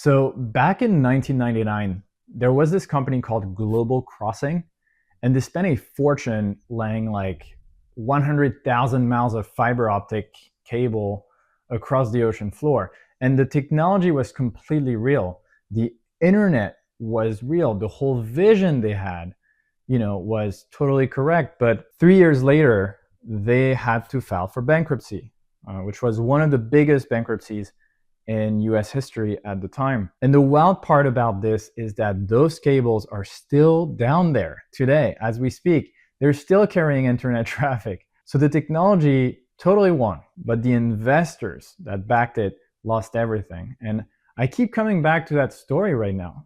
So back in 1999, there was this company called Global Crossing, and they spent a fortune laying like 100,000 miles of fiber optic cable across the ocean floor. And the technology was completely real. The internet was real. The whole vision they had, was totally correct. But 3 years later, they had to file for bankruptcy, which was one of the biggest bankruptcies in US history at the time. And the wild part about this is that those cables are still down there today as we speak. They're still carrying internet traffic. So the technology totally won, but the investors that backed it lost everything. And I keep coming back to that story right now,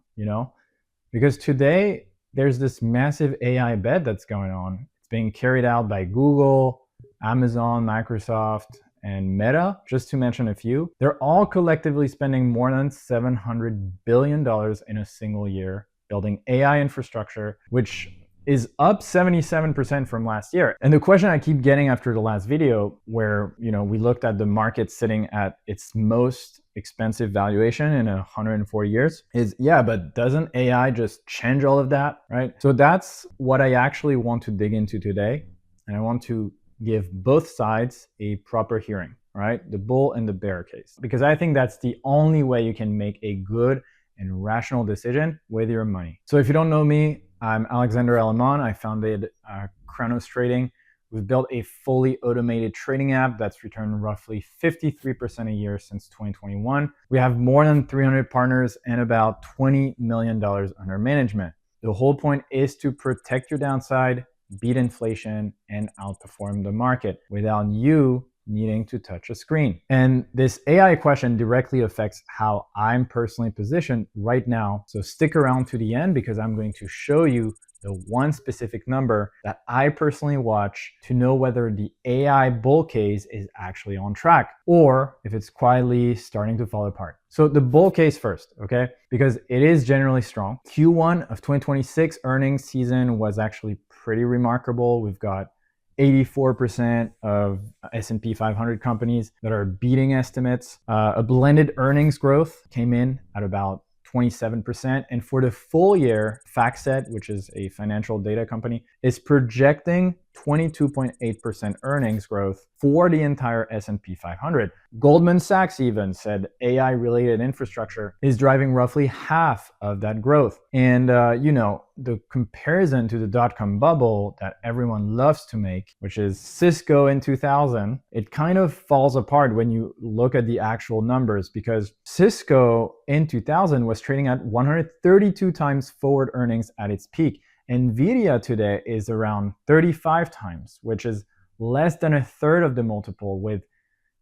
because today there's this massive AI bet that's going on. It's being carried out by Google, Amazon, Microsoft, and Meta, just to mention a few. They're all collectively spending more than $700 billion in a single year building AI infrastructure, which is up 77% from last year. And the question I keep getting after the last video, where we looked at the market sitting at its most expensive valuation in 104 years, is but doesn't AI just change all of that, right? So that's what I actually want to dig into today. And I want to give both sides a proper hearing, right? The bull and the bear case. Because I think that's the only way you can make a good and rational decision with your money. So if you don't know me, I'm Alexandre Allemand. I founded Kronos Trading. We've built a fully automated trading app that's returned roughly 53% a year since 2021. We have more than 300 partners and about $20 million under management. The whole point is to protect your downside, beat inflation, and outperform the market without you needing to touch a screen. And this AI question directly affects how I'm personally positioned right now. So stick around to the end, because I'm going to show you the one specific number that I personally watch to know whether the AI bull case is actually on track or if it's quietly starting to fall apart. So the bull case first, okay? Because it is generally strong. Q1 of 2026 earnings season was actually pretty remarkable. We've got 84% of S&P 500 companies that are beating estimates. A blended earnings growth came in at about 27%. And for the full year, FactSet, which is a financial data company, is projecting 22.8% earnings growth for the entire S&P 500. Goldman Sachs even said AI-related infrastructure is driving roughly half of that growth. And, the comparison to the dot-com bubble that everyone loves to make, which is Cisco in 2000, it kind of falls apart when you look at the actual numbers, because Cisco in 2000 was trading at 132 times forward earnings at its peak. NVIDIA today is around 35 times, which is less than a third of the multiple, with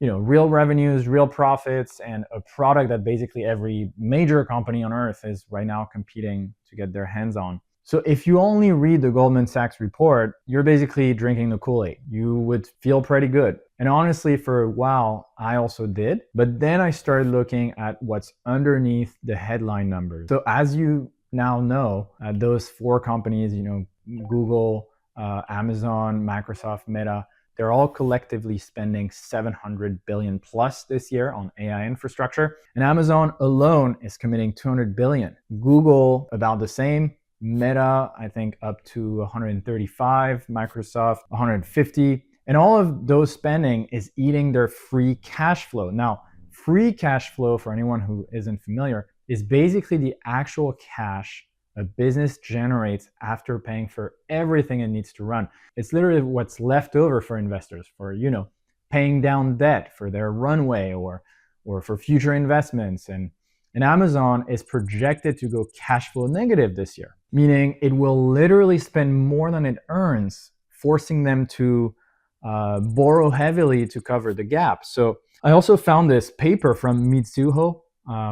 real revenues, real profits, and a product that basically every major company on earth is right now competing to get their hands on. So if you only read the Goldman Sachs report, you're basically drinking the Kool-Aid. You would feel pretty good. And honestly, for a while, I also did. But then I started looking at what's underneath the headline numbers. So as you now know, those four companies, Google, Amazon, Microsoft, Meta, they're all collectively spending $700 billion plus this year on AI infrastructure. And Amazon alone is committing $200 billion. Google, about the same. Meta, I think up to 135, Microsoft, 150. And all of those spending is eating their free cash flow. Now, free cash flow, for anyone who isn't familiar, is basically the actual cash a business generates after paying for everything it needs to run. It's literally what's left over for investors for, paying down debt for their runway or for future investments. And Amazon is projected to go cash flow negative this year, meaning it will literally spend more than it earns, forcing them to borrow heavily to cover the gap. So I also found this paper from Mizuho,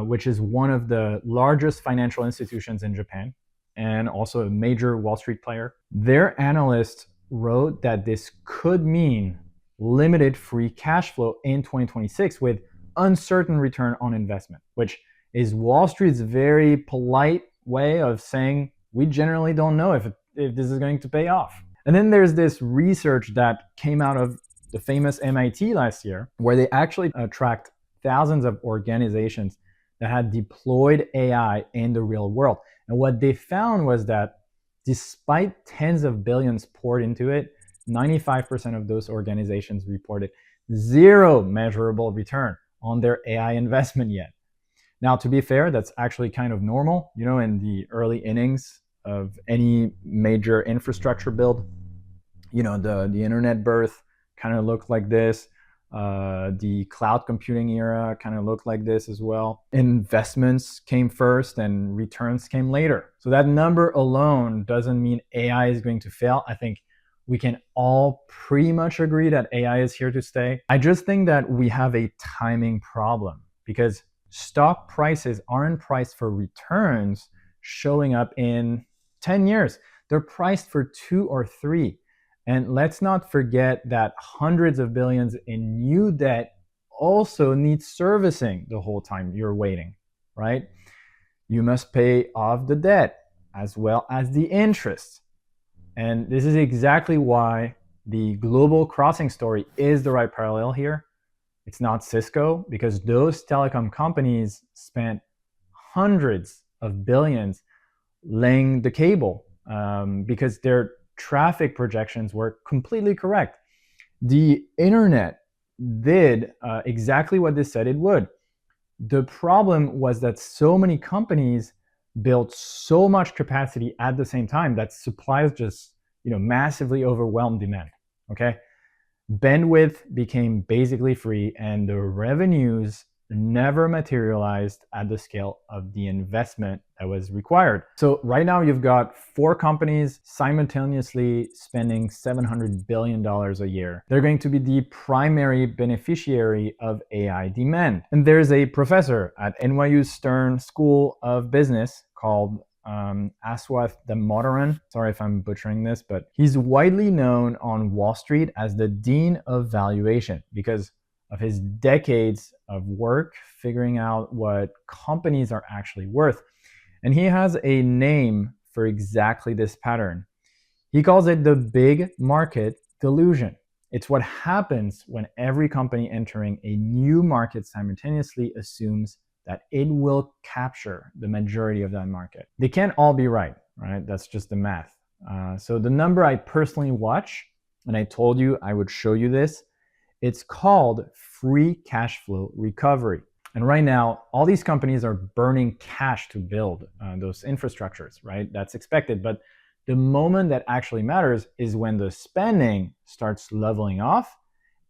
which is one of the largest financial institutions in Japan and also a major Wall Street player. Their analyst wrote that this could mean limited free cash flow in 2026 with uncertain return on investment, which is Wall Street's very polite way of saying we generally don't know if this is going to pay off. And then there's this research that came out of the famous MIT last year, where they actually tracked thousands of organizations that had deployed AI in the real world. And what they found was that despite tens of billions poured into it, 95% of those organizations reported zero measurable return on their AI investment yet. Now, to be fair, that's actually kind of normal, in the early innings of any major infrastructure build. The internet birth kind of looked like this. The cloud computing era kind of looked like this as well. Investments came first and returns came later. So that number alone doesn't mean AI is going to fail. I think we can all pretty much agree that AI is here to stay. I just think that we have a timing problem because stock prices aren't priced for returns showing up in 10 years. They're priced for 2 or 3. And let's not forget that hundreds of billions in new debt also need servicing the whole time you're waiting, right? You must pay off the debt as well as the interest. And this is exactly why the global crossing story is the right parallel here. It's not Cisco, because those telecom companies spent hundreds of billions laying the cable because their traffic projections were completely correct. The internet did exactly what they said it would. The problem was that so many companies built so much capacity at the same time that supplies just massively overwhelmed demand. Okay, bandwidth became basically free, and the revenues never materialized at the scale of the investment that was required. So right now you've got 4 companies simultaneously spending $700 billion a year. They're going to be the primary beneficiary of AI demand. And there's a professor at NYU Stern School of Business called Aswath Damodaran. Sorry if I'm butchering this, but he's widely known on Wall Street as the Dean of Valuation because of his decades of work figuring out what companies are actually worth. And he has a name for exactly this pattern. He calls it the big market delusion. It's what happens when every company entering a new market simultaneously assumes that it will capture the majority of that market. They can't all be right? That's just the math. So the number I personally watch, and I told you I would show you this, it's called free cash flow recovery. And right now, all these companies are burning cash to build those infrastructures, right? That's expected. But the moment that actually matters is when the spending starts leveling off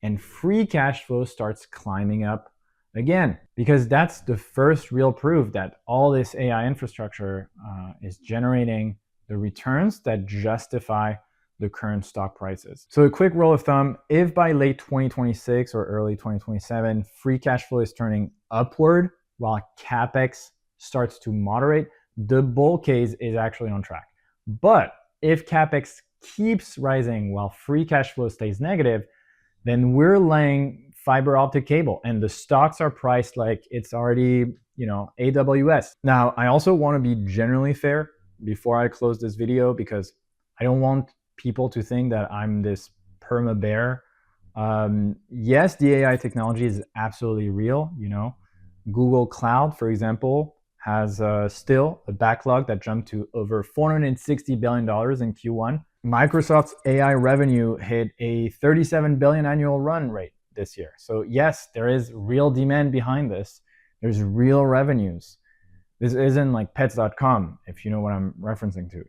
and free cash flow starts climbing up again, because that's the first real proof that all this AI infrastructure is generating the returns that justify the current stock prices. So a quick rule of thumb, if by late 2026 or early 2027, free cash flow is turning upward while CapEx starts to moderate, the bull case is actually on track. But if CapEx keeps rising while free cash flow stays negative, then we're laying fiber optic cable and the stocks are priced like it's already, AWS. Now, I also want to be generally fair before I close this video because I don't want people to think that I'm this perma bear. Yes, the AI technology is absolutely real. Google Cloud, for example, has still a backlog that jumped to over $460 billion in Q1. Microsoft's AI revenue hit a $37 billion annual run rate this year. So yes, there is real demand behind this. There's real revenues. This isn't like pets.com, if you know what I'm referencing to,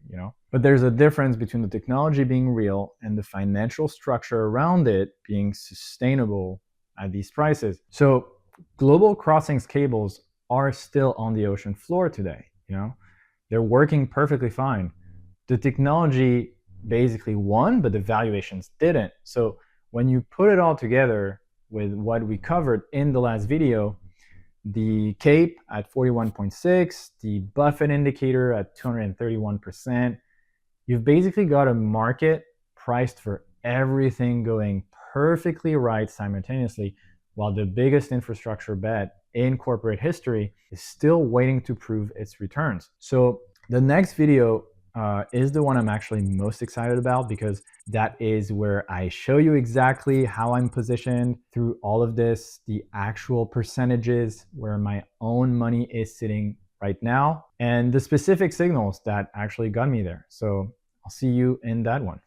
But there's a difference between the technology being real and the financial structure around it being sustainable at these prices. So global crossings cables are still on the ocean floor today, They're working perfectly fine. The technology basically won, but the valuations didn't. So when you put it all together with what we covered in the last video, the CAPE at 41.6, the Buffett indicator at 231%, you've basically got a market priced for everything going perfectly right simultaneously, while the biggest infrastructure bet in corporate history is still waiting to prove its returns. So the next video is the one I'm actually most excited about, because that is where I show you exactly how I'm positioned through all of this, the actual percentages where my own money is sitting right now, and the specific signals that actually got me there. So I'll see you in that one.